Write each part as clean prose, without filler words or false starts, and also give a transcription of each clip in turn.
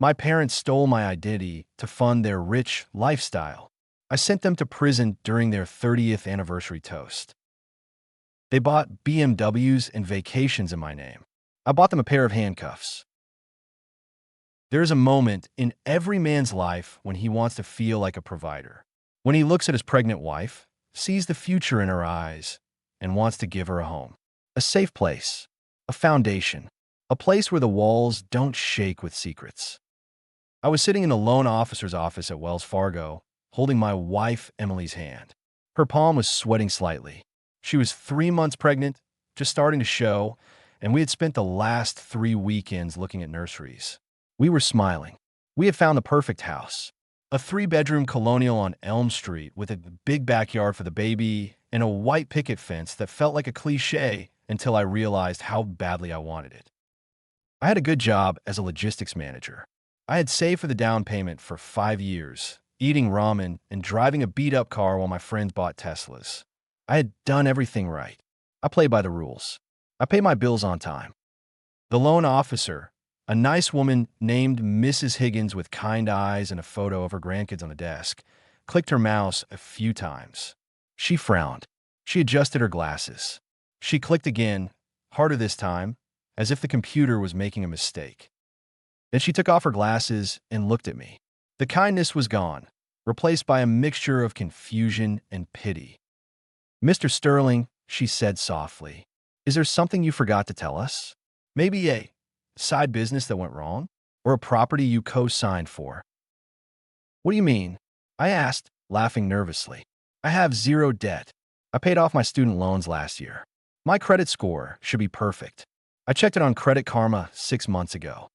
My parents stole my identity to fund their rich lifestyle. I sent them to prison during their 30th anniversary toast. They bought BMWs and vacations in my name. I bought them a pair of handcuffs. There is a moment in every man's life when he wants to feel like a provider. When he looks at his pregnant wife, sees the future in her eyes, and wants to give her a home. A safe place. A foundation. A place where the walls don't shake with secrets. I was sitting in the loan officer's office at Wells Fargo, holding my wife Emily's hand. Her palm was sweating slightly. She was 3 months pregnant, just starting to show, and we had spent the last 3 weekends looking at nurseries. We were smiling. We had found the perfect house. A 3-bedroom colonial on Elm Street with a big backyard for the baby and a white picket fence that felt like a cliche until I realized how badly I wanted it. I had a good job as a logistics manager. I had saved for the down payment for 5 years, eating ramen and driving a beat-up car while my friends bought Teslas. I had done everything right. I play by the rules. I pay my bills on time. The loan officer, a nice woman named Mrs. Higgins with kind eyes and a photo of her grandkids on the desk, clicked her mouse a few times. She frowned. She adjusted her glasses. She clicked again, harder this time, as if the computer was making a mistake. Then she took off her glasses and looked at me. The kindness was gone, replaced by a mixture of confusion and pity. "Mr. Sterling," she said softly, "is there something you forgot to tell us? Maybe a side business that went wrong? Or a property you co-signed for?" "What do you mean?" I asked, laughing nervously. "I have zero debt. I paid off my student loans last year. My credit score should be perfect. I checked it on Credit Karma 6 months ago."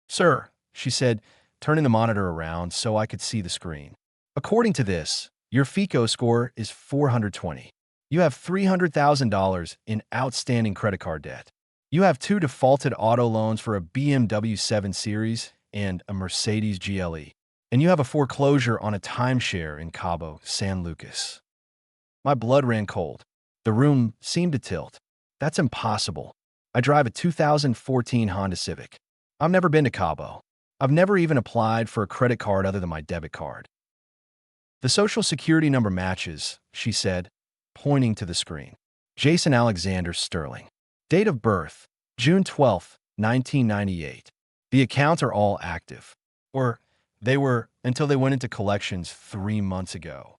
"Sir," she said, turning the monitor around so I could see the screen. "According to this, your FICO score is 420. You have $300,000 in outstanding credit card debt. You have 2 defaulted auto loans for a BMW 7 Series and a Mercedes GLE. And you have a foreclosure on a timeshare in Cabo San Lucas." My blood ran cold. The room seemed to tilt. "That's impossible. I drive a 2014 Honda Civic. I've never been to Cabo. I've never even applied for a credit card other than my debit card." "The social security number matches," she said, pointing to the screen. "Jason Alexander Sterling. Date of birth, June 12, 1998. The accounts are all active. Or they were until they went into collections 3 months ago."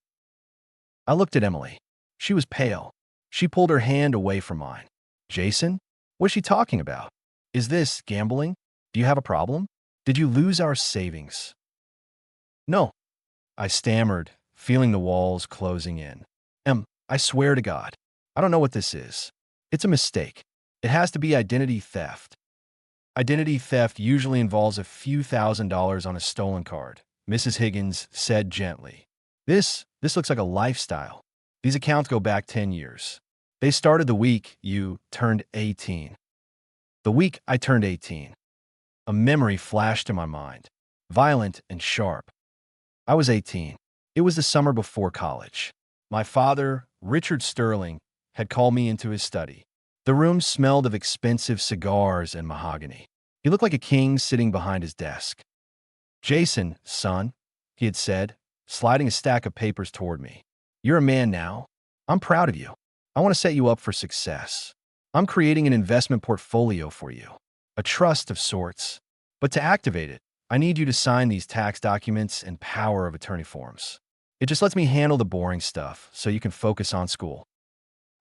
I looked at Emily. She was pale. She pulled her hand away from mine. "Jason? What's she talking about? Is this gambling? Do you have a problem? Did you lose our savings?" "No," I stammered, feeling the walls closing in. I swear to God, I don't know what this is. It's a mistake. It has to be identity theft." "Identity theft usually involves a few $1,000s on a stolen card," Mrs. Higgins said gently. This looks like a lifestyle. These accounts go back 10 years. They started the week you turned 18. The week I turned 18. A memory flashed in my mind, violent and sharp. I was 18. It was the summer before college. My father, Richard Sterling, had called me into his study. The room smelled of expensive cigars and mahogany. He looked like a king sitting behind his desk. "Jason, son," he had said, sliding a stack of papers toward me. "You're a man now. I'm proud of you. I want to set you up for success. I'm creating an investment portfolio for you, a trust of sorts. But to activate it, I need you to sign these tax documents and power of attorney forms. It just lets me handle the boring stuff so you can focus on school."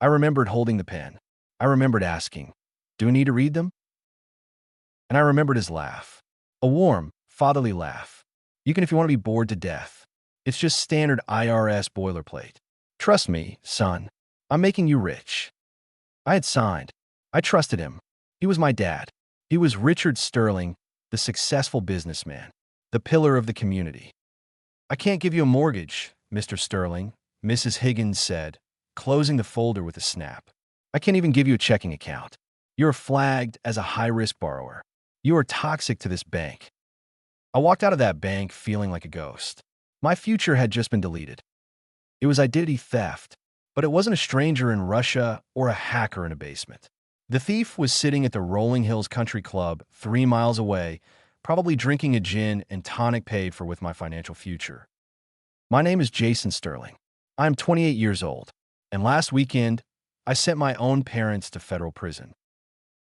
I remembered holding the pen. I remembered asking, "Do I need to read them?" And I remembered his laugh. A warm, fatherly laugh. "You can if you want to be bored to death. It's just standard IRS boilerplate. Trust me, son. I'm making you rich." I had signed. I trusted him. He was my dad. He was Richard Sterling, the successful businessman, the pillar of the community. "I can't give you a mortgage, Mr. Sterling," Mrs. Higgins said, closing the folder with a snap. "I can't even give you a checking account. You're flagged as a high-risk borrower. You are toxic to this bank." I walked out of that bank feeling like a ghost. My future had just been deleted. It was identity theft, but it wasn't a stranger in Russia or a hacker in a basement. The thief was sitting at the Rolling Hills Country Club 3 miles away, probably drinking a gin and tonic paid for with my financial future. My name is Jason Sterling. I am 28 years old, and last weekend, I sent my own parents to federal prison.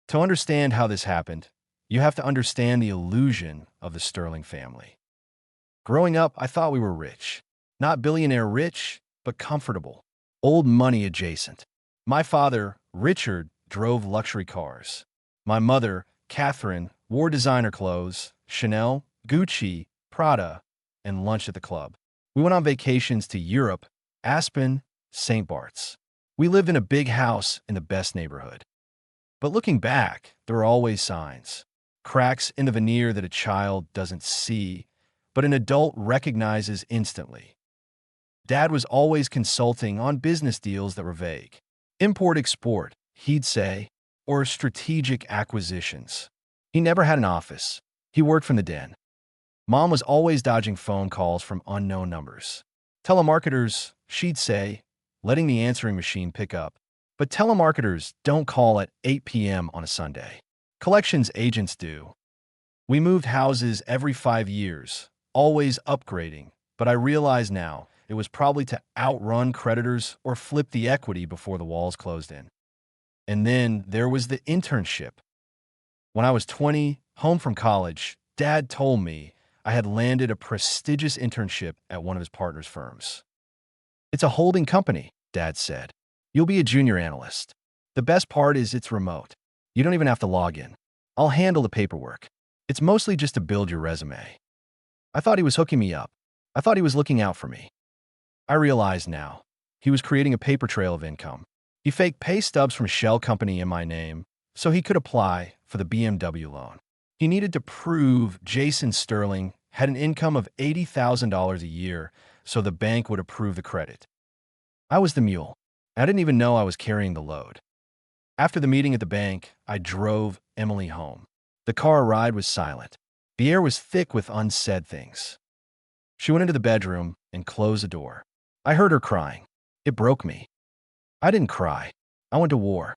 To understand how this happened, you have to understand the illusion of the Sterling family. Growing up, I thought we were rich. Not billionaire rich, but comfortable. Old money adjacent. My father, Richard, drove luxury cars. My mother, Catherine, wore designer clothes, Chanel, Gucci, Prada, and lunch at the club. We went on vacations to Europe, Aspen, St. Bart's. We lived in a big house in the best neighborhood. But looking back, there are always signs. Cracks in the veneer that a child doesn't see, but an adult recognizes instantly. Dad was always consulting on business deals that were vague. Import-export, he'd say, or strategic acquisitions. He never had an office. He worked from the den. Mom was always dodging phone calls from unknown numbers. Telemarketers, she'd say, letting the answering machine pick up. But telemarketers don't call at 8 p.m. on a Sunday. Collections agents do. We moved houses every 5 years, always upgrading, but I realize now it was probably to outrun creditors or flip the equity before the walls closed in. And then there was the internship. When I was 20, home from college, Dad told me I had landed a prestigious internship at one of his partner's firms. It's a holding company, Dad said. You'll be a junior analyst. The best part is it's remote. You don't even have to log in. I'll handle the paperwork. It's mostly just to build your resume. I thought he was hooking me up. I thought he was looking out for me. I realize now. He was creating a paper trail of income. He faked pay stubs from a shell company in my name so he could apply for the BMW loan. He needed to prove Jason Sterling had an income of $80,000 a year so the bank would approve the credit. I was the mule. I didn't even know I was carrying the load. After the meeting at the bank, I drove Emily home. The car ride was silent. The air was thick with unsaid things. She went into the bedroom and closed the door. I heard her crying. It broke me. I didn't cry. I went to war.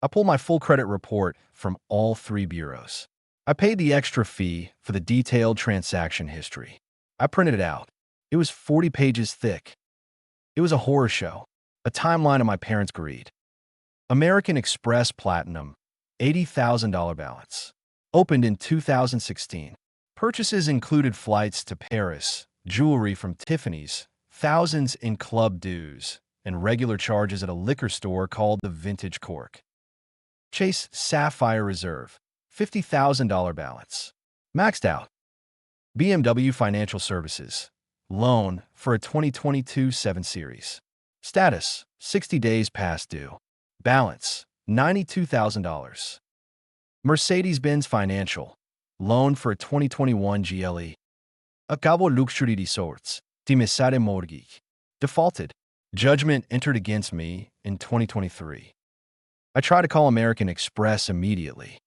I pulled my full credit report from all 3 bureaus. I paid the extra fee for the detailed transaction history. I printed it out. It was 40 pages thick. It was a horror show, a timeline of my parents' greed. American Express Platinum, $80,000 balance. Opened in 2016. Purchases included flights to Paris, jewelry from Tiffany's, thousands in club dues, and regular charges at a liquor store called the Vintage Cork. Chase Sapphire Reserve, $50,000 balance. Maxed out. BMW Financial Services. Loan for a 2022 7 Series. Status, 60 days past due. Balance, $92,000. Mercedes-Benz Financial. Loan for a 2021 GLE. Acabo Luxury Resorts. Dimesare Mortgage. Defaulted. Judgment entered against me in 2023. I tried to call American Express immediately.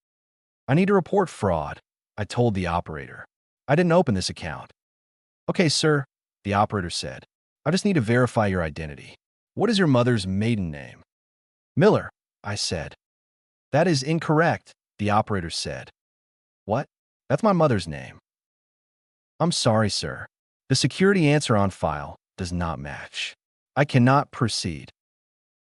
I need to report fraud, I told the operator. I didn't open this account. Okay, sir, the operator said. I just need to verify your identity. What is your mother's maiden name? Miller, I said. That is incorrect, the operator said. What? That's my mother's name. I'm sorry, sir. The security answer on file does not match. I cannot proceed.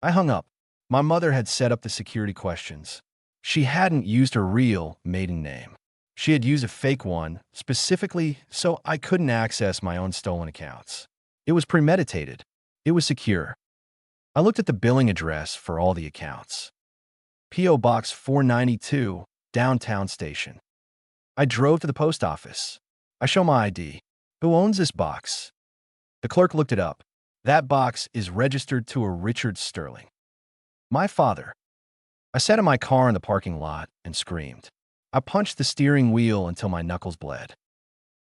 I hung up. My mother had set up the security questions. She hadn't used her real maiden name. She had used a fake one, specifically so I couldn't access my own stolen accounts. It was premeditated. It was secure. I looked at the billing address for all the accounts. P.O. Box 492, Downtown Station. I drove to the post office. I show my ID. Who owns this box? The clerk looked it up. That box is registered to a Richard Sterling. My father. I sat in my car in the parking lot and screamed. I punched the steering wheel until my knuckles bled.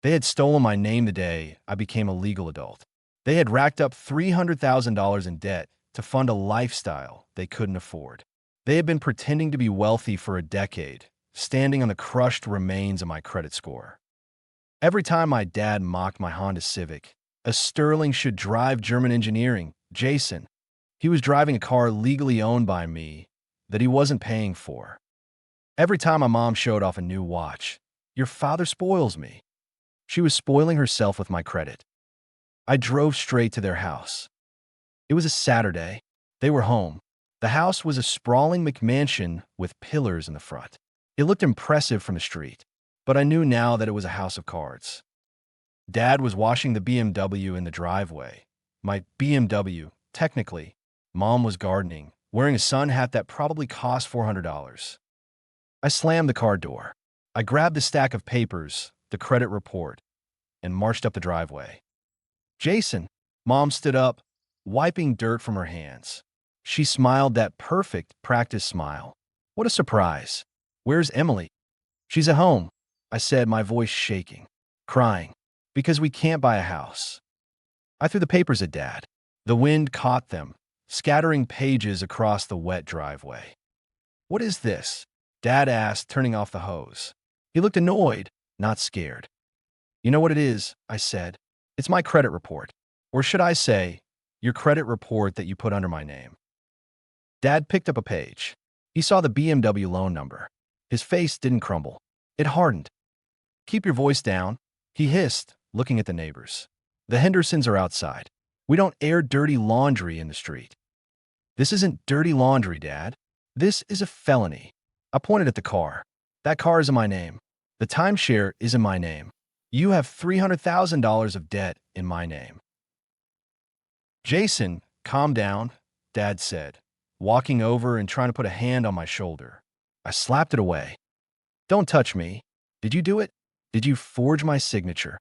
They had stolen my name the day I became a legal adult. They had racked up $300,000 in debt to fund a lifestyle they couldn't afford. They had been pretending to be wealthy for a decade, standing on the crushed remains of my credit score. Every time my dad mocked my Honda Civic, a Sterling should drive German engineering, Jason. He was driving a car legally owned by me that he wasn't paying for. Every time my mom showed off a new watch, Your father spoils me. She was spoiling herself with my credit. I drove straight to their house. It was a Saturday. They were home. The house was a sprawling McMansion with pillars in the front. It looked impressive from the street, but I knew now that it was a house of cards. Dad was washing the BMW in the driveway. My BMW, technically. Mom was gardening, wearing a sun hat that probably cost $400. I slammed the car door. I grabbed the stack of papers, the credit report, and marched up the driveway. Jason, Mom stood up, wiping dirt from her hands. She smiled that perfect practice smile. What a surprise. Where's Emily? She's at home, I said, my voice shaking, crying, because we can't buy a house. I threw the papers at Dad. The wind caught them, scattering pages across the wet driveway. What is this? Dad asked, turning off the hose. He looked annoyed, not scared. You know what it is, I said. It's my credit report. Or should I say, your credit report that you put under my name. Dad picked up a page. He saw the BMW loan number. His face didn't crumble. It hardened. Keep your voice down, he hissed, looking at the neighbors. The Hendersons are outside. We don't air dirty laundry in the street. This isn't dirty laundry, Dad. This is a felony. I pointed at the car. That car is in my name. The timeshare is in my name. You have $300,000 of debt in my name. Jason, calm down, Dad said, walking over and trying to put a hand on my shoulder. I slapped it away. Don't touch me. Did you do it? Did you forge my signature?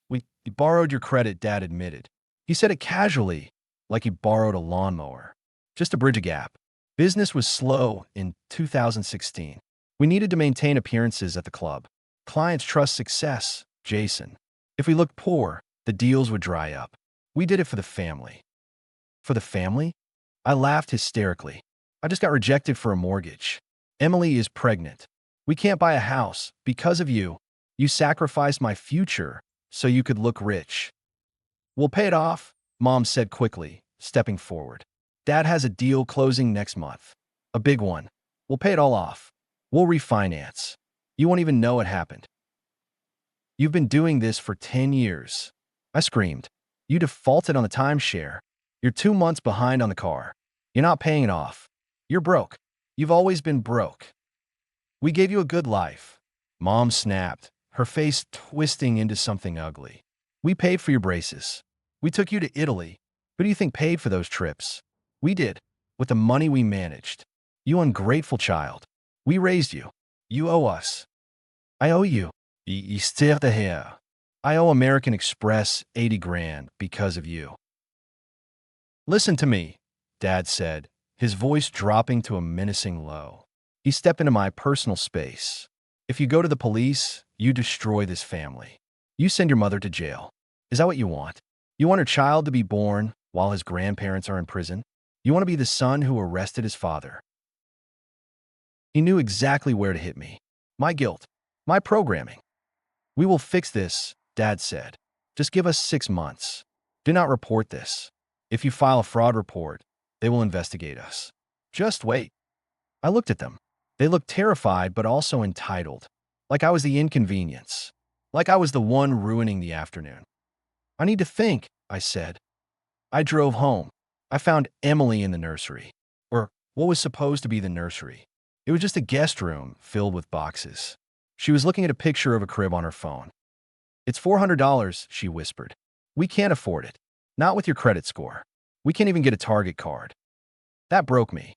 We borrowed your credit, Dad admitted. He said it casually, like he borrowed a lawnmower. Just to bridge a gap. Business was slow in 2016. We needed to maintain appearances at the club. Clients trust success, Jason. If we looked poor, the deals would dry up. We did it for the family. For the family? I laughed hysterically. I just got rejected for a mortgage. Emily is pregnant. We can't buy a house because of you. You sacrificed my future so you could look rich. We'll pay it off, Mom said quickly, stepping forward. Dad has a deal closing next month. A big one. We'll pay it all off. We'll refinance. You won't even know it happened. You've been doing this for 10 years. I screamed. You defaulted on the timeshare. You're 2 months behind on the car. You're not paying it off. You're broke. You've always been broke. We gave you a good life. Mom snapped, her face twisting into something ugly. We paid for your braces. We took you to Italy. Who do you think paid for those trips? We did, with the money we managed. You ungrateful child. We raised you. You owe us. I owe you. I owe American Express 80 grand because of you. Listen to me, Dad said, his voice dropping to a menacing low. He stepped into my personal space. If you go to the police, you destroy this family. You send your mother to jail. Is that what you want? You want her child to be born while his grandparents are in prison? You want to be the son who arrested his father? He knew exactly where to hit me. My guilt. My programming. We will fix this, Dad said. Just give us 6 months. Do not report this. If you file a fraud report, they will investigate us. Just wait. I looked at them. They looked terrified but also entitled. Like I was the inconvenience. Like I was the one ruining the afternoon. I need to think, I said. I drove home. I found Emily in the nursery. Or what was supposed to be the nursery. It was just a guest room filled with boxes. She was looking at a picture of a crib on her phone. It's $400, she whispered. We can't afford it. Not with your credit score. We can't even get a Target card. That broke me.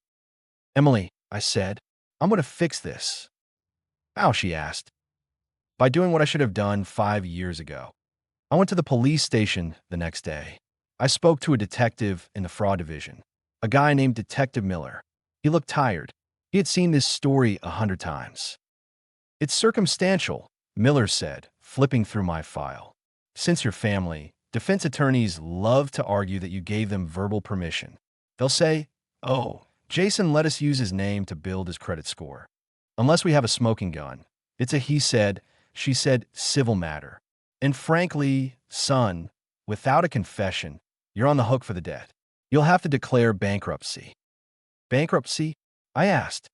Emily, I said, I'm going to fix this. How, she asked. By doing what I should have done 5 years ago. I went to the police station the next day. I spoke to a detective in the fraud division, a guy named Detective Miller. He looked tired. He had seen this story 100 times. It's circumstantial, Miller said, flipping through my file. Since your family, defense attorneys love to argue that you gave them verbal permission. They'll say, oh, Jason let us use his name to build his credit score. Unless we have a smoking gun, it's a he said, she said civil matter. And frankly, son, without a confession, you're on the hook for the debt. You'll have to declare bankruptcy. Bankruptcy? I asked.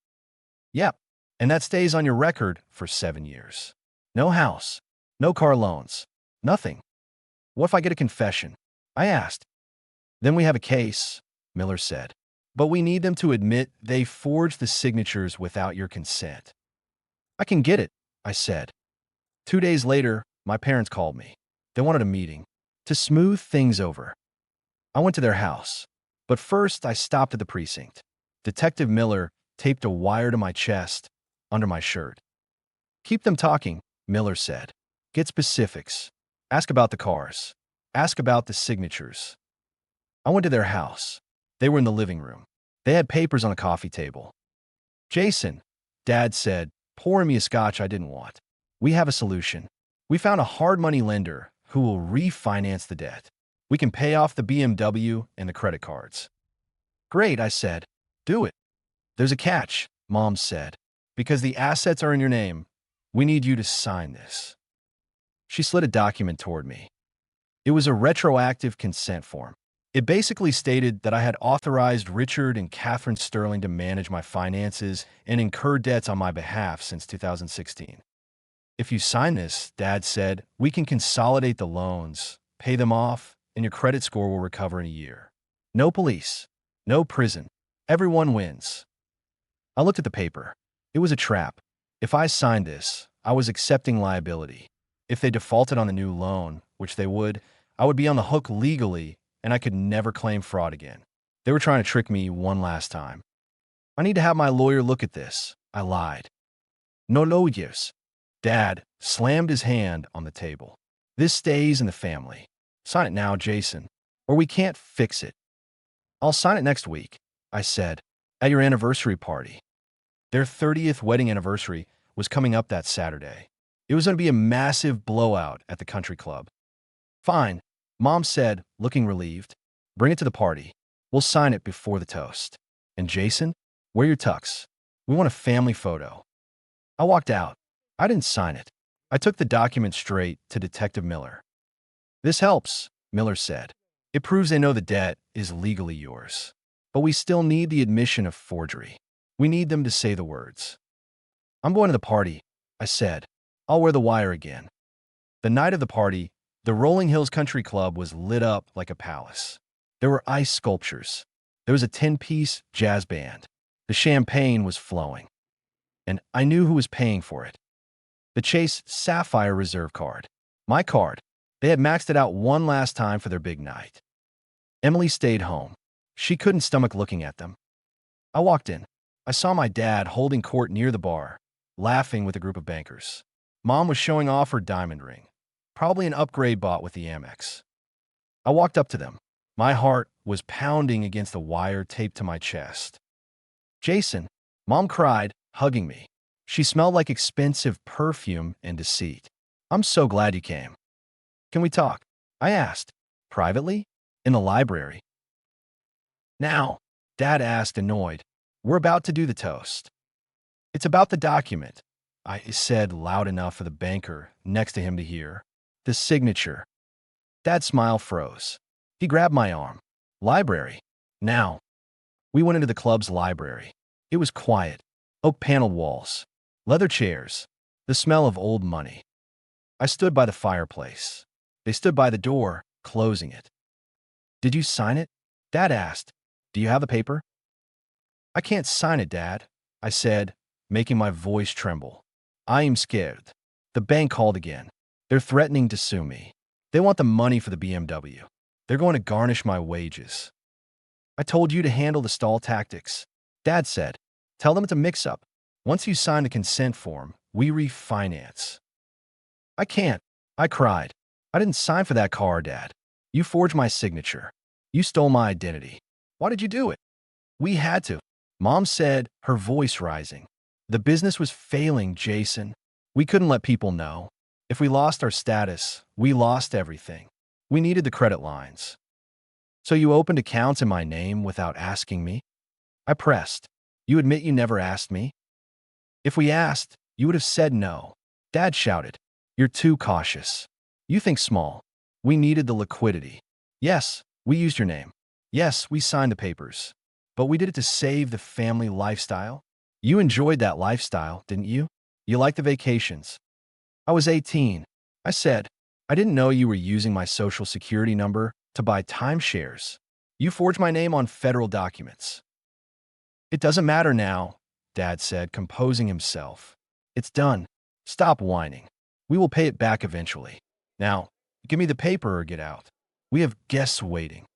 Yep. And that stays on your record for 7 years. No house, no car loans, nothing. What if I get a confession? I asked. Then we have a case, Miller said. But we need them to admit they forged the signatures without your consent. I can get it, I said. 2 days later, my parents called me. They wanted a meeting to smooth things over. I went to their house, but first I stopped at the precinct. Detective Miller taped a wire to my chest, under my shirt. Keep them talking, Miller said. Get specifics. Ask about the cars. Ask about the signatures. I went to their house. They were in the living room. They had papers on a coffee table. Jason, Dad said, pouring me a scotch I didn't want. We have a solution. We found a hard money lender who will refinance the debt. We can pay off the BMW and the credit cards. Great, I said. Do it. There's a catch, Mom said. Because the assets are in your name, we need you to sign this. She slid a document toward me. It was a retroactive consent form. It basically stated that I had authorized Richard and Catherine Sterling to manage my finances and incur debts on my behalf since 2016. If you sign this, Dad said, we can consolidate the loans, pay them off, and your credit score will recover in a year. No police, no prison. Everyone wins. I looked at the paper. It was a trap. If I signed this, I was accepting liability. If they defaulted on the new loan, which they would, I would be on the hook legally, and I could never claim fraud again. They were trying to trick me one last time. I need to have my lawyer look at this, I lied. No lawyers. Dad slammed his hand on the table. This stays in the family. Sign it now, Jason, or we can't fix it. I'll sign it next week, I said, at your anniversary party. Their 30th wedding anniversary was coming up that Saturday. It was going to be a massive blowout at the country club. Fine, Mom said, looking relieved. Bring it to the party. We'll sign it before the toast. And Jason, wear your tux. We want a family photo. I walked out. I didn't sign it. I took the document straight to Detective Miller. This helps, Miller said. It proves they know the debt is legally yours. But we still need the admission of forgery. We need them to say the words. I'm going to the party, I said. I'll wear the wire again. The night of the party, the Rolling Hills Country Club was lit up like a palace. There were ice sculptures. There was a 10-piece jazz band. The champagne was flowing. And I knew who was paying for it. The Chase Sapphire Reserve card. My card. They had maxed it out one last time for their big night. Emily stayed home. She couldn't stomach looking at them. I walked in. I saw my dad holding court near the bar, laughing with a group of bankers. Mom was showing off her diamond ring, probably an upgrade bought with the Amex. I walked up to them. My heart was pounding against the wire taped to my chest. Jason, Mom cried, hugging me. She smelled like expensive perfume and deceit. I'm so glad you came. Can we talk? I asked. Privately? In the library. Now, Dad asked, annoyed. We're about to do the toast. It's about the document, I said loud enough for the banker next to him to hear. The signature. Dad's smile froze. He grabbed my arm. Library. Now. We went into the club's library. It was quiet. Oak-paneled walls. Leather chairs. The smell of old money. I stood by the fireplace. They stood by the door, closing it. Did you sign it? Dad asked. Do you have the paper? I can't sign it, Dad, I said, making my voice tremble. I am scared. The bank called again. They're threatening to sue me. They want the money for the BMW. They're going to garnish my wages. I told you to handle the stall tactics. Dad said, tell them it's a mix-up. Once you sign the consent form, we refinance. I can't. I cried. I didn't sign for that car, Dad. You forged my signature. You stole my identity. Why did you do it? We had to. Mom said, her voice rising. The business was failing, Jason. We couldn't let people know. If we lost our status, we lost everything. We needed the credit lines. So you opened accounts in my name without asking me? I pressed. You admit you never asked me? If we asked, you would have said no. Dad shouted. You're too cautious. You think small. We needed the liquidity. Yes, we used your name. Yes, we signed the papers. But we did it to save the family lifestyle. You enjoyed that lifestyle, didn't you? You liked the vacations. I was 18. I said, I didn't know you were using my social security number to buy timeshares. You forged my name on federal documents. It doesn't matter now, Dad said, composing himself. It's done. Stop whining. We will pay it back eventually. Now, give me the paper or get out. We have guests waiting.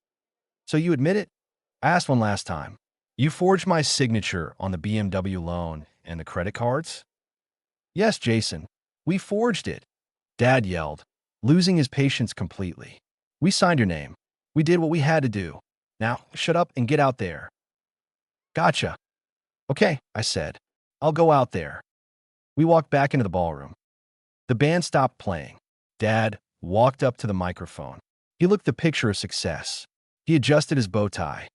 So you admit it? I asked one last time. You forged my signature on the BMW loan and the credit cards? Yes, Jason. We forged it. Dad yelled, losing his patience completely. We signed your name. We did what we had to do. Now, shut up and get out there. Gotcha. Okay, I said. I'll go out there. We walked back into the ballroom. The band stopped playing. Dad walked up to the microphone. He looked the picture of success. He adjusted his bow tie.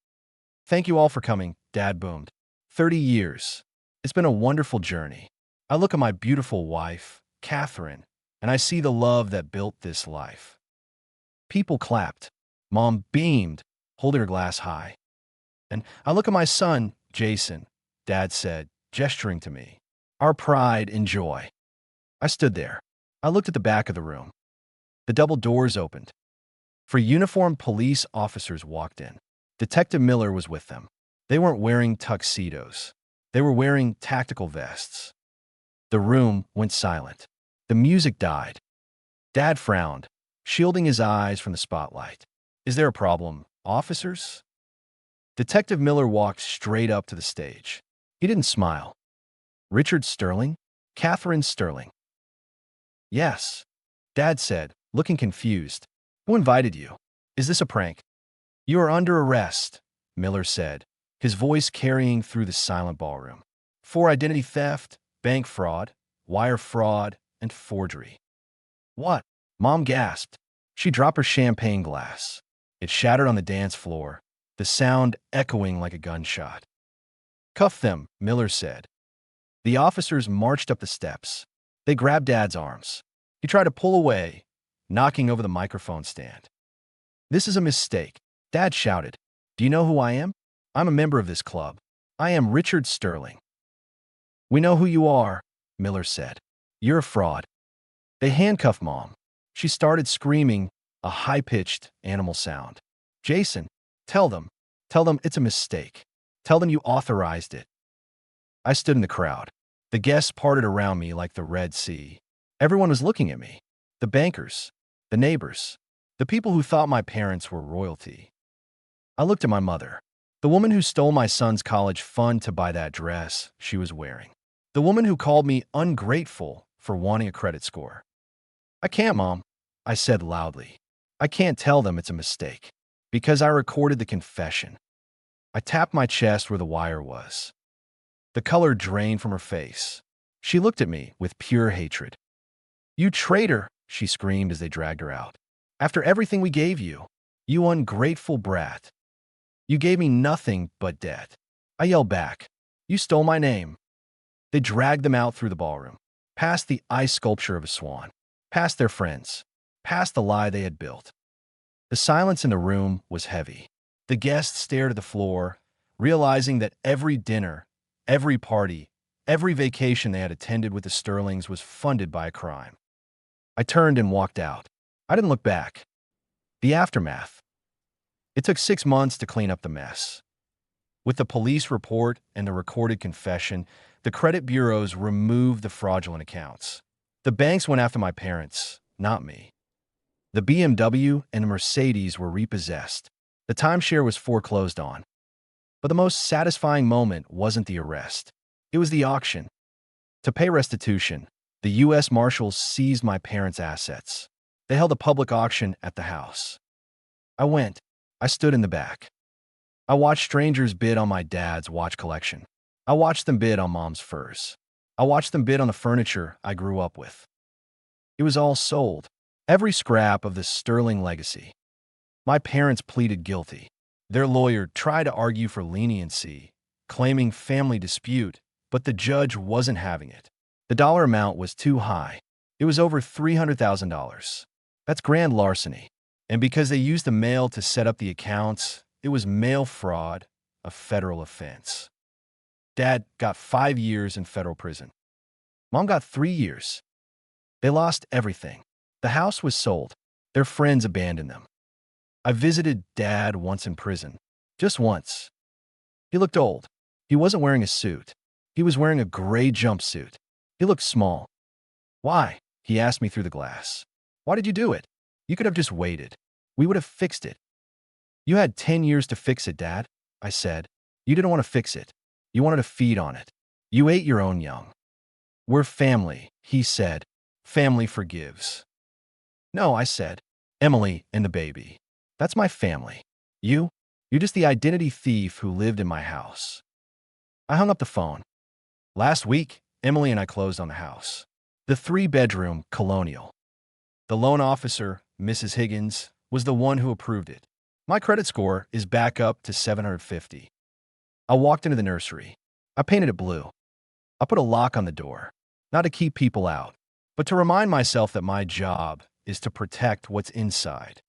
Thank you all for coming, Dad boomed. 30 years. It's been a wonderful journey. I look at my beautiful wife, Catherine, and I see the love that built this life. People clapped. Mom beamed, holding her glass high. And I look at my son, Jason, Dad said, gesturing to me. Our pride and joy. I stood there. I looked at the back of the room. The double doors opened. 3 uniformed police officers walked in. Detective Miller was with them. They weren't wearing tuxedos. They were wearing tactical vests. The room went silent. The music died. Dad frowned, shielding his eyes from the spotlight. Is there a problem, officers? Detective Miller walked straight up to the stage. He didn't smile. Richard Sterling? Catherine Sterling. Yes, Dad said, looking confused. Who invited you? Is this a prank? You are under arrest, Miller said, his voice carrying through the silent ballroom. For identity theft, bank fraud, wire fraud, and forgery. What? Mom gasped. She dropped her champagne glass. It shattered on the dance floor, the sound echoing like a gunshot. Cuff them, Miller said. The officers marched up the steps. They grabbed Dad's arms. He tried to pull away, knocking over the microphone stand. This is a mistake, Dad shouted. Do you know who I am? I'm a member of this club. I am Richard Sterling. We know who you are, Miller said. You're a fraud. They handcuffed Mom. She started screaming, a high-pitched animal sound. Jason, tell them it's a mistake. Tell them you authorized it. I stood in the crowd. The guests parted around me like the Red Sea. Everyone was looking at me. The bankers, the neighbors, the people who thought my parents were royalty. I looked at my mother, the woman who stole my son's college fund to buy that dress she was wearing. The woman who called me ungrateful for wanting a credit score. I can't, Mom, I said loudly. I can't tell them it's a mistake, because I recorded the confession. I tapped my chest where the wire was. The color drained from her face. She looked at me with pure hatred. You traitor, she screamed as they dragged her out. After everything we gave you, you ungrateful brat. You gave me nothing but debt. I yelled back. You stole my name. They dragged them out through the ballroom, past the ice sculpture of a swan, past their friends, past the lie they had built. The silence in the room was heavy. The guests stared at the floor, realizing that every dinner, every party, every vacation they had attended with the Sterlings was funded by a crime. I turned and walked out. I didn't look back. The aftermath. It took 6 months to clean up the mess. With the police report and the recorded confession, the credit bureaus removed the fraudulent accounts. The banks went after my parents, not me. The BMW and the Mercedes were repossessed. The timeshare was foreclosed on. But the most satisfying moment wasn't the arrest. It was the auction. To pay restitution, the U.S. Marshals seized my parents' assets. They held a public auction at the house. I went. I stood in the back. I watched strangers bid on my dad's watch collection. I watched them bid on Mom's furs. I watched them bid on the furniture I grew up with. It was all sold. Every scrap of the Sterling legacy. My parents pleaded guilty. Their lawyer tried to argue for leniency, claiming family dispute, but the judge wasn't having it. The dollar amount was too high. It was over $300,000. That's grand larceny. And because they used the mail to set up the accounts, it was mail fraud, a federal offense. Dad got 5 years in federal prison. Mom got 3 years. They lost everything. The house was sold. Their friends abandoned them. I visited Dad once in prison. Just once. He looked old. He wasn't wearing a suit. He was wearing a gray jumpsuit. He looked small. Why? He asked me through the glass. Why did you do it? You could have just waited. We would have fixed it. You had 10 years to fix it, Dad, I said. You didn't want to fix it. You wanted to feed on it. You ate your own young. We're family, he said. Family forgives. No, I said. Emily and the baby. That's my family. You? You're just the identity thief who lived in my house. I hung up the phone. Last week, Emily and I closed on the house. The 3-bedroom colonial. The loan officer, Mrs. Higgins, was the one who approved it. My credit score is back up to 750. I walked into the nursery. I painted it blue. I put a lock on the door, not to keep people out, but to remind myself that my job is to protect what's inside.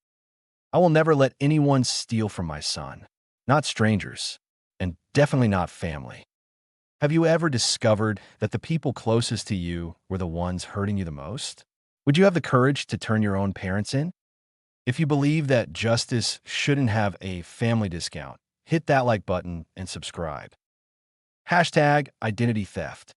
I will never let anyone steal from my son, not strangers, and definitely not family. Have you ever discovered that the people closest to you were the ones hurting you the most? Would you have the courage to turn your own parents in? If you believe that justice shouldn't have a family discount, hit that like button and subscribe. #identity theft.